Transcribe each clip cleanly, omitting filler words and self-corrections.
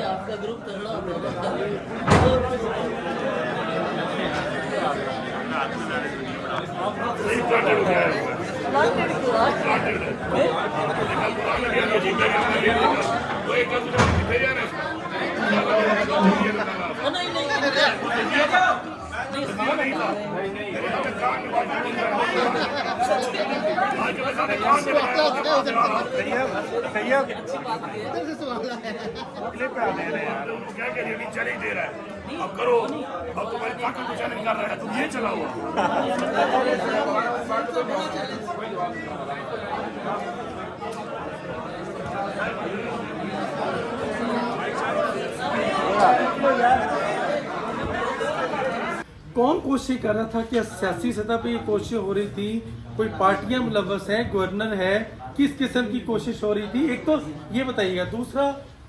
आपका ग्रुप तगड़ा चल ही दे रहा है, अब करो, अब तुम्हारी ताकत को चैलेंज कर रहा है, तुम ये चलाओ। कौन कोशिश कर रहा था कि सियासी सतह पे ये कोशिश हो रही थी, कोई पार्टियां मुलव्वस हैं, गवर्नर है, किस किस्म की कोशिश हो रही थी? एक तो ये बताइएगा। दूसरा,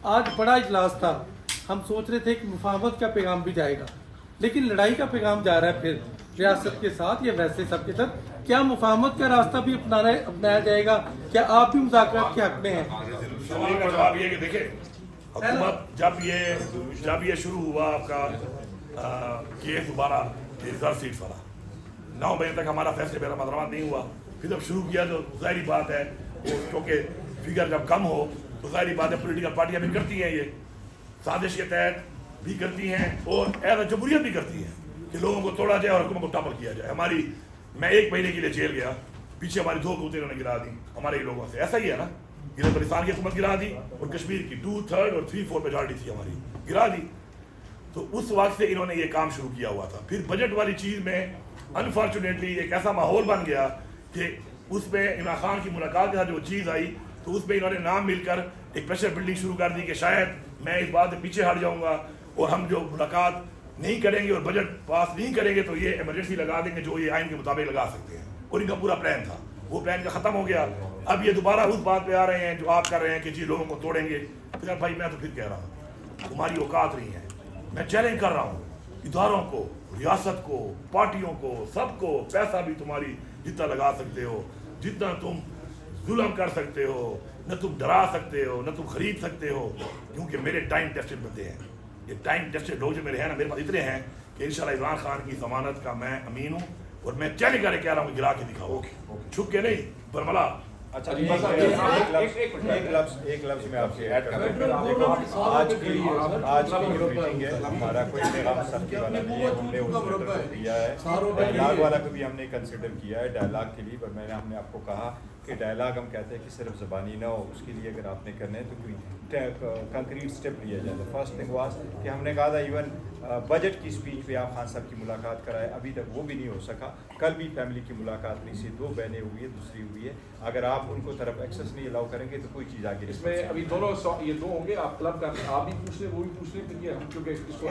आज बड़ा इजलास था, हम सोच रहे थे कि मुफाहमत का पैगाम भी जाएगा, लेकिन लड़ाई का पैगाम जा रहा है फिर रियासत के साथ या वैसे सबके साथ। क्या मुफाहमत का रास्ता भी अपनाया जाएगा? क्या आप भी मुज़ाकरात के हक में हैं? सवाल का जवाब ये कि देखिए, हुकूमत जब ये शुरू हुआ आपका केस दोबारा रिजर्व सीट वाला, 9 बजे तक हमारा फैसले पर मदरवान नहीं हुआ। फिर जब शुरू किया तो ज़ाहिर बात है, क्योंकि फिगर जब कम हो तो ज़ाहिर बात है पोलिटिकल पार्टियां भी करती हैं, ये साजिश के तहत भी करती हैं और एज जमहूरियत भी करती हैं कि लोगों को तोड़ा जाए और हुकूमत को टॉपल किया जाए। मैं 1 महीने के लिए जेल गया, पीछे हमारी 2 कबूतरें उन्होंने गिरा दी हमारे लोगों से। ऐसा ही है ना, गिलगित बल्तिस्तान की हुकूमत गिरा दी और कश्मीर की 2/3 और 3/4 मेजॉरिटी थी हमारी, गिरा दी। तो उस वक्त से इन्होंने ये काम शुरू किया हुआ था। फिर बजट वाली चीज़ में अनफॉर्चुनेटली एक ऐसा माहौल बन गया कि उसमें इमरान खान की मुलाकात के साथ जो चीज़ आई, तो उसमें इन्होंने नाम मिलकर एक प्रेशर बिल्डिंग शुरू कर दी कि शायद मैं इस बात से पीछे हट जाऊंगा और हम जो मुलाकात नहीं करेंगे और बजट पास नहीं करेंगे तो ये इमरजेंसी लगा देंगे, जो ये आइन के मुताबिक लगा सकते हैं। और इनका पूरा प्लान था, वो प्लान का ख़त्म हो गया। अब ये दोबारा उस बात पे आ रहे हैं जो आप कर रहे हैं कि जी लोगों को तोड़ेंगे। फिर भाई मैं तो फिर कह रहा हूँ, तुम्हारी औकात नहीं है। मैं चैलेंज कर रहा हूँ इदारों को, रियासत को, पार्टियों को, सबको। पैसा भी तुम्हारी जितना लगा सकते हो, जितना तुम जुल्म कर सकते हो, न तुम डरा सकते हो, न तुम खरीद सकते हो, क्योंकि मेरे टाइम टेस्टेड बंदे हैं। ये टाइम टेस्टेड लोग जो मेरे हैं ना, मेरे पास इतने हैं कि इंशाल्लाह इमरान खान की जमानत का मैं अमीन हूँ और मैं चैलेंज करके कह रहा हूँ, गिरा के दिखाओ, छुप के नहीं, बरमला। अच्छा, एक लफ्ज में आपसे ऐड कर रहा हूँ। आज की जो मीटिंग है, हमारा कोई पैगाम सख्ती वाला नहीं है। हमने उसमें तरफ दिया है, डायलाग वाला को भी हमने कंसिडर किया है डायलाग के लिए। पर हमने आपको कहा कि डायलाग हम कहते हैं कि सिर्फ ज़बानी ना हो, उसके लिए अगर आपने करना है तो कोई कंक्रीट स्टेप लिया जाए। फर्स्ट थिंग वाज कि हमने कहा था इवन बजट की स्पीच पे आप खान साहब की मुलाकात कराए, अभी तक वो भी नहीं हो सका। कल भी फैमिली की मुलाकात नहीं सी, 2 बहनें हुई है, दूसरी हुई है। अगर आप उनको तरफ एक्सेस नहीं अलाउ करेंगे तो कोई चीज़ आगे नहीं। इसमें अभी दोनों ये 2 होंगे, आप क्लब का आप भी पूछ ले, वो भी पूछ ले, क्योंकि हम क्योंकि इसको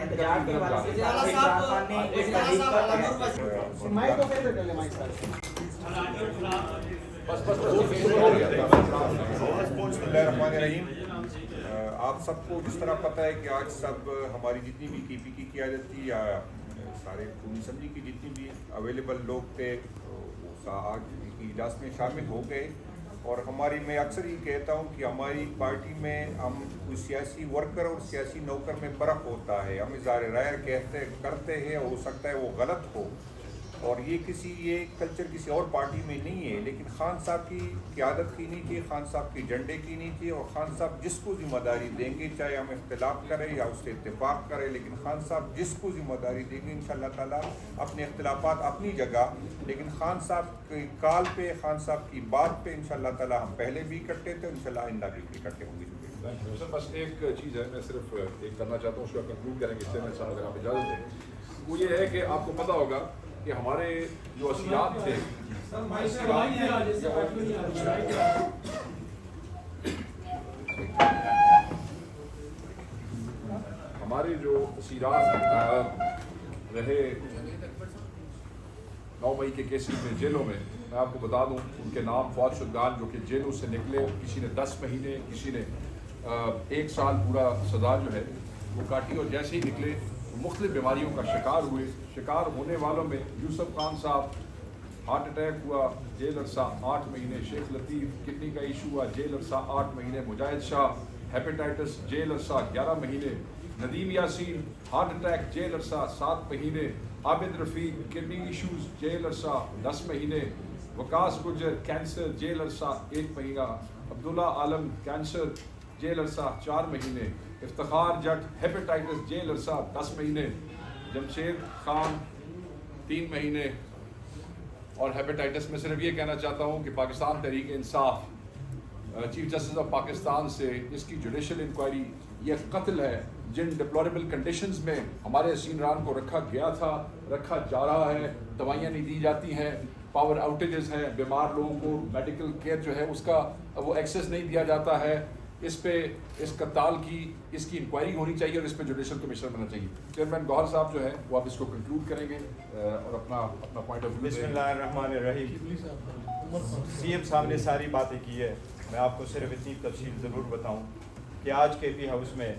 आप सबको जिस तरह पता है कि आज सब हमारी जितनी भी KP की क़यादत थी या सारे खूनी असम्बली की जितनी भी अवेलेबल लोग थे आज की इजलास में शामिल हो गए। और मैं अक्सर ये कहता हूँ कि हमारी पार्टी में हम कोई सियासी वर्कर और सियासी नौकर में फ़र्क होता है। हम इज़हार राय करते हैं, हो सकता है वो गलत हो, और ये कल्चर किसी और पार्टी में नहीं है। लेकिन खान साहब की क़यादत की नहीं चाहिए, खान साहब की झंडे की नहीं चाहिए। और खान साहब जिसको जिम्मेदारी देंगे, चाहे हम इख्तिलाफ करें या उससे इत्तेफाक करें, लेकिन खान साहब जिसको जिम्मेदारी देंगे इंशाअल्लाह ताला, अपने इख्तिलाफात अपनी जगह, लेकिन खान साहब के काल पे, खान साहब की बात पे इंशाअल्लाह ताला हम पहले भी इकट्ठे थे, इंशाअल्लाह आइंदा भी इकट्ठे होंगे। सर बस एक चीज़ है, मैं सिर्फ एक करना चाहता हूँ, उसका कंक्लूड करेंगे चेयरमैन साहब अगर आप इजाज़त दें। वो ये है कि आपको पता होगा कि हमारे जो असियात थे, हमारे जो असीरात रहे 9 मई के केसेस में जेलों में, मैं आपको बता दूं उनके नाम फौज शुदगान जो कि जेलों से निकले, किसी ने 10 महीने, किसी ने 1 साल पूरा सज़ा जो है वो काटी, और जैसे ही निकले मुख्तलिफ बीमारियों का शिकार हुए। शिकार होने वालों में यूसुफ खान साहब हार्ट अटैक हुआ, जेल अरसा 8 महीने, शेख लतीफ़ किडनी का इशू हुआ, जेल अरसा 8 महीने, मुजाहिद शाह हेपेटाइटिस जेल अरसा 11 महीने, नदीम यासीन हार्ट अटैक जेल अरसा 7 महीने, आबिद रफ़ीक किडनी इशूज़ जेल अरसा 10 महीने, वकास गुजर कैंसर जेल अरसा 1 महीना, अब्दुल्ला आलम कैंसर जेल अरसा 4 महीने, इफ्तिखार जट हेपेटाइटिस जेल अरसा 10 महीने, जमशेद खान 3 महीने। और हेपेटाइटिस में सिर्फ ये कहना चाहता हूँ कि Pakistan Tehreek Insaf chief justice of Pakistan से इसकी जुडिशल इंक्वायरी, ये कत्ल है जिन डिप्लोरेबल कंडीशंस में हमारे हसीनरान को रखा गया था, रखा जा रहा है, दवाइयाँ नहीं दी जाती हैं, पावर आउटेजेस हैं, बीमार लोगों को मेडिकल केयर जो है उसका वो एक्सेस नहीं दिया जाता है। इस पे इस कत्ताल की इसकी इंक्वायरी होनी चाहिए और इस पे जुडिशल कमिश्नर बनना चाहिए। चेयरमैन गौहर साहब जो है वो आप इसको कंक्लूड करेंगे और अपना पॉइंट ऑफ व्यू। बिस्मिल्लाहिर्रहमानिर्रहीम। सीएम साहब ने सारी बातें की है, मैं आपको सिर्फ इतनी तफसील ज़रूर बताऊं कि आज KP हाउस में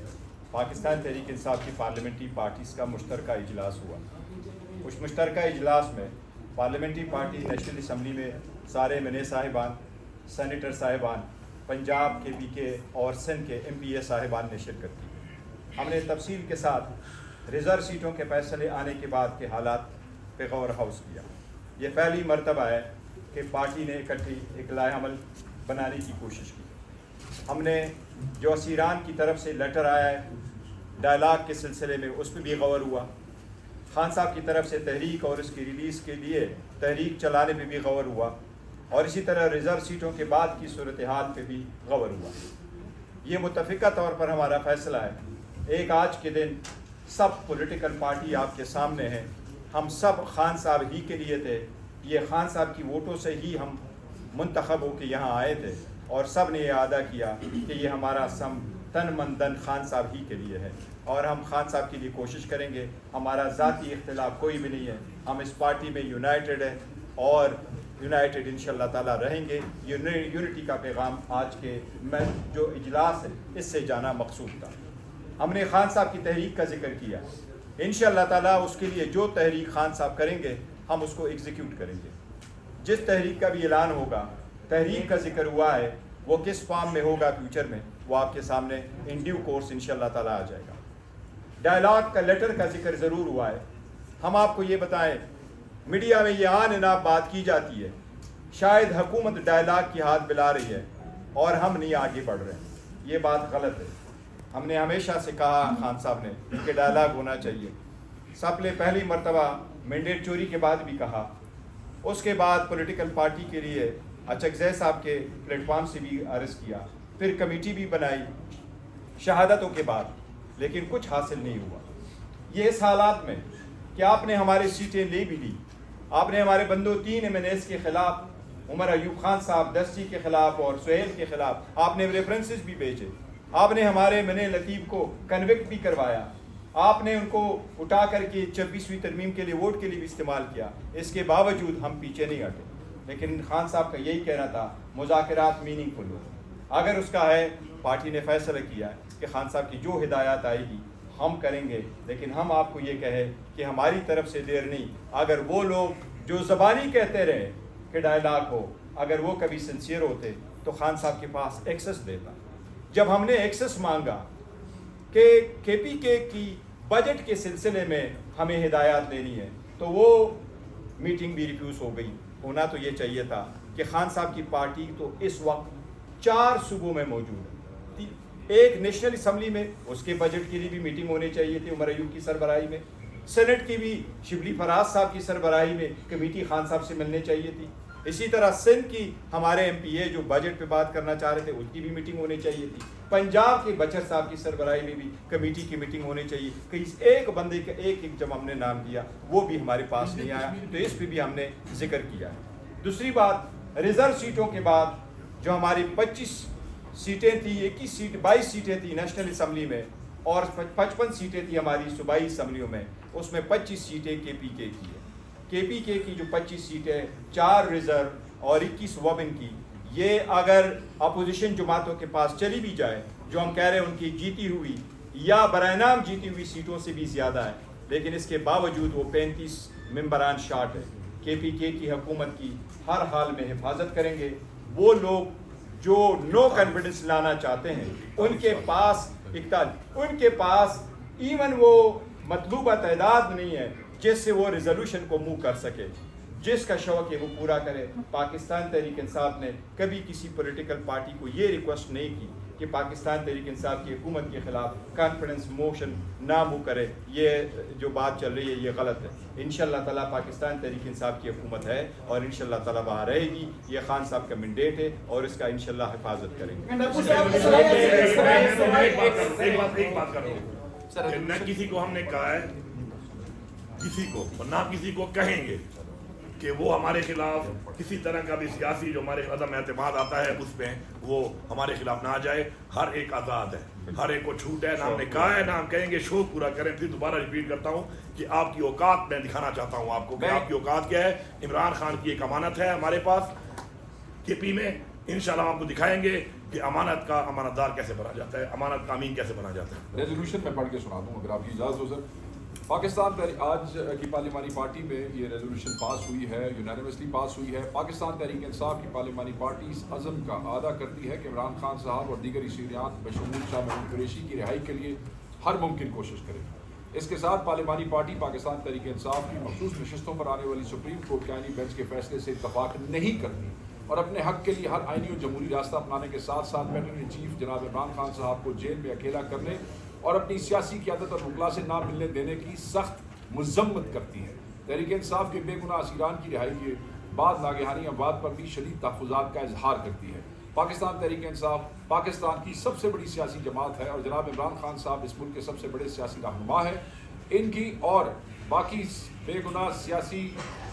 पाकिस्तान तहरीक इंसाफ की पार्लियामेंट्री पार्टीज़ का मुश्तरका इजलास हुआ। उस मुश्तरका इजलास में पार्लियामेंट्री पार्टी नेशनल असम्बली में सारे MNA साहिबान, सेनेटर साहिबान, पंजाब KP के और सिंध के MPA साहिबान ने शिरकत की। हमने तफसील के साथ रिज़र्व सीटों के फैसले आने के बाद के हालात पे गौर हाउस किया। ये पहली मरतबा है कि पार्टी ने इकट्ठी एक लाएअमल बनाने की कोशिश की। हमने जो असीरान की तरफ से लेटर आया है डायलाग के सिलसिले में उस पर भी गौर हुआ। खान साहब की तरफ से तहरीक और उसकी रिलीज़ के लिए तहरीक चलाने पे भी गौर हुआ, और इसी तरह रिज़र्व सीटों के बाद की सूरत हाल पे भी गौर हुआ। ये मुतफ़िका तौर पर हमारा फ़ैसला है। एक आज के दिन सब पॉलिटिकल पार्टी आपके सामने है, हम सब खान साहब ही के लिए थे। ये खान साहब की वोटों से ही हम मुंतखब होकर यहाँ आए थे, और सब ने यह अदा किया कि ये हमारा सम तन मन धन खान साहब ही के लिए है, और हम खान साहब के लिए कोशिश करेंगे। हमारा ज़ाती इख्तिलाफ कोई भी नहीं है, हम इस पार्टी में यूनाइटेड है और यूनाइटेड इंशाअल्लाह ताला रहेंगे। यूनिटी का पैगाम आज के जो इजलास है इससे जाना मकसूद था। हमने खान साहब की तहरीक का जिक्र किया, इंशाअल्लाह ताला उसके लिए जो तहरीक खान साहब करेंगे हम उसको एग्जीक्यूट करेंगे। जिस तहरीक का भी ऐलान होगा, तहरीक का जिक्र हुआ है, वो किस फॉर्म में होगा फ्यूचर में वो आपके सामने इन ड्यू कोर्स इंशाअल्लाह ताला आ जाएगा। डायलॉग का लेटर का जिक्र ज़रूर हुआ है। हम आपको ये बताएं, मीडिया में ये आन इनाफ बात की जाती है, शायद हुकूमत डायलॉग की हाथ मिला रही है और हम नहीं आगे बढ़ रहे हैं। ये बात गलत है। हमने हमेशा से कहा खान साहब ने कि डायलॉग होना चाहिए। सबने पहली मरतबा मैंडेट चोरी के बाद भी कहा, उसके बाद पॉलिटिकल पार्टी के लिए अचकज़ई साहब के प्लेटफॉर्म से भी अर्ज़ किया, फिर कमेटी भी बनाई शहादतों के बाद, लेकिन कुछ हासिल नहीं हुआ। ये इस हालात में कि आपने हमारी सीटें ले भी ली, आपने हमारे बंदों 3 MNAs के ख़िलाफ़, उमर अयूब खान साहब दस्ती के ख़िलाफ़ और सुहेल के ख़िलाफ़ आपने रेफरेंसेस भी भेजे, आपने हमारे MNA लतीफ़ को कन्विक्ट भी करवाया, आपने उनको उठा करके 26वीं तरमीम के लिए वोट के लिए भी इस्तेमाल किया। इसके बावजूद हम पीछे नहीं हटे। लेकिन खान साहब का यही कहना था मुज़ाकरात मीनिंगफुल हो। अगर उसका है, पार्टी ने फैसला किया कि खान साहब की जो हिदायत आएगी हम करेंगे, लेकिन हम आपको ये कहें कि हमारी तरफ से देर नहीं। अगर वो लोग जो ज़बानी कहते रहे कि डायलॉग हो, अगर वो कभी सिंसियर होते तो खान साहब के पास एक्सेस देता। जब हमने एक्सेस मांगा कि KPK की बजट के सिलसिले में हमें हिदायत लेनी है, तो वो मीटिंग भी रिफ्यूज़ हो गई। होना तो ये चाहिए था कि खान साहब की पार्टी तो इस वक्त 4 सूबों में मौजूद है। एक नेशनल असम्बली में, उसके बजट के लिए भी मीटिंग होनी चाहिए थी उमर अयूब की सरबराही में। सेनेट की भी शिबली फराज साहब की सरबराही में कमेटी खान साहब से मिलनी चाहिए थी। इसी तरह सिंध की हमारे MPA जो बजट पे बात करना चाह रहे थे उनकी भी मीटिंग होनी चाहिए थी। पंजाब के बचर साहब की सरबराही में भी कमेटी की मीटिंग होनी चाहिए। कि एक बंदे का एक जब हमने नाम दिया वो भी हमारे पास नहीं आया, तो इस पर भी हमने जिक्र किया। दूसरी बात, रिजर्व सीटों के बाद जो हमारी 25 सीटें थी, 21 सीट 22 सीटें थी नेशनल असम्बली में और 55 सीटें थी हमारी सूबाई असम्बलियों में, उसमें 25 सीटें KPK की है। KPK की जो 25 सीटें, 4 रिजर्व और 21 वोमेन की, ये अगर अपोजिशन जमातों के पास चली भी जाए जो हम कह रहे हैं उनकी जीती हुई या बरहनाम जीती हुई सीटों से भी ज़्यादा है, लेकिन इसके बावजूद वो 35 मेंबरान शार्ट है। KPK की हुकूमत की हर हाल में हिफाजत करेंगे। वो लोग जो नो कॉन्फिडेंस लाना चाहते हैं उनके पास उनके पास इवन वो मतलूबा तादाद नहीं है जिससे वो रिजोल्यूशन को मूव कर सके। जिसका शौक है वो पूरा करे। पाकिस्तान तहरीक इंसाफ ने कभी किसी पॉलिटिकल पार्टी को ये रिक्वेस्ट नहीं की कि पाकिस्तान तहरीक इंसाफ की हुकूमत के ख़िलाफ़ कॉन्फिडेंस मोशन ना मूव करे। ये जो बात चल रही है ये गलत है। इंशाअल्लाह ताला पाकिस्तान तहरीक इंसाफ की हुकूमत है और इंशाअल्लाह ताला वहाँ रहेगी। ये खान साहब का मैंडेट है और इसका इंशाअल्लाह हिफाजत करेंगे। एक बात कर रहा हूँ, न किसी को हमने कहा है किसी को और ना किसी को कहेंगे कि वो हमारे खिलाफ किसी तरह का भी सियासी जो हमारे अदम एतमाद आता है उसमें वो हमारे खिलाफ ना आ जाए। हर एक आज़ाद है, हर एक को छूट है। ना हमने कहा है ना हम कहेंगे। शौक पूरा करें। फिर दोबारा रिपीट करता हूँ कि आपकी औकात मैं दिखाना चाहता हूँ आपको कि आपकी औकात क्या है। इमरान खान की एक अमानत है हमारे पास KP में। इंशाल्लाह हम आपको दिखाएंगे कि अमानत का अमानतदार कैसे बना जाता है, अमानत का अमीन कैसे बना जाता है। रेजोल्यूशन में पढ़ के सुना दूँ अगर आपकी इजाज़त हो सर। पाकिस्तान आज की पार्लिमानी पार्टी में ये रेजोल्यूशन पास हुई है, यूनानिमसली पास हुई है। पाकिस्तान तहरीक इंसाफ की पार्लिमानी पार्टी इस अज़म का अदा करती है कि इमरान खान साहब और दीगर सीरियात बशमूल शाह महमूद कुरैशी की रिहाई के लिए हर मुमकिन कोशिश करें। इसके साथ पार्लिमानी पार्टी पाकिस्तान तहरीक इंसाफ की मखसूस नशस्तों पर आने वाली सुप्रीम कोर्ट के आईनी बेंच के फैसले से इत्तफाक नहीं करती और अपने हक के लिए हर आईनी और जमहूरी रास्ता अपनाने के साथ साथ वेटरनरी चीफ जनाब इमरान खान साहब को जेल में अकेला करने और अपनी सियासी क़यादत और मुगला से ना मिलने देने की सख्त मजम्मत करती है। तहरीक इंसाफ के बेगुनाह असीरान की रिहाई के बाद नागहानी अमवात पर भी शदीद तहफ़्फ़ुज़ात का इजहार करती है। पाकिस्तान तहरीक इंसाफ पाकिस्तान की सबसे बड़ी सियासी जमात है और जनाब इमरान खान साहब इस मुल्क के सबसे बड़े सियासी रहनुमा है। इनकी और बाकी बेगुनाह सियासी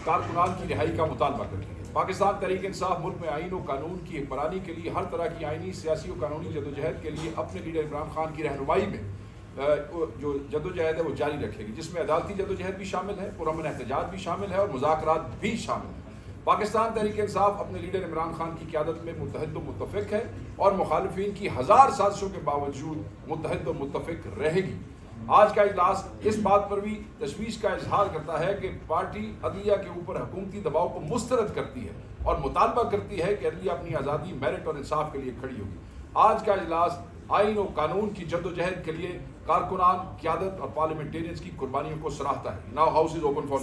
कारकुनान की रिहाई का मुतालबा करती है। पाकिस्तान तहरीक इंसाफ मुल्क में आइन और कानून की हुक्मरानी के लिए हर तरह की आइनी सियासी और कानूनी जदोजहद के लिए अपने लीडर इमरान खान की रहनुमाई में जो जदोजहद है वो जारी रखेगी, जिसमें अदालती जदोजहद भी शामिल है, पुरअमन एहतजाज भी शामिल है और मुज़ाकरात भी शामिल है। पाकिस्तान तहरीक इंसाफ अपने लीडर इमरान खान की क़यादत में मुत्तहिद व मुत्तफ़िक़ है और मुखालिफिन की हज़ार साजिशों के बावजूद मुत्तहिद व मुत्तफ़िक़ रहेगी। आज का इजलास इस बात पर भी तशवीश का इजहार करता है कि पार्टी अदलिया के ऊपर हुकूमती दबाव को मुस्तरद करती है और मुतालबा करती है कि अदलिया अपनी आज़ादी, मेरिट और इंसाफ के लिए खड़ी होगी। आज का इजलास आइन और कानून की जद्दोजहद के लिए कारकुनान, क़यादत और पार्लियामेंटेरियंस की कुर्बानियों को सराहता है। Now house is open for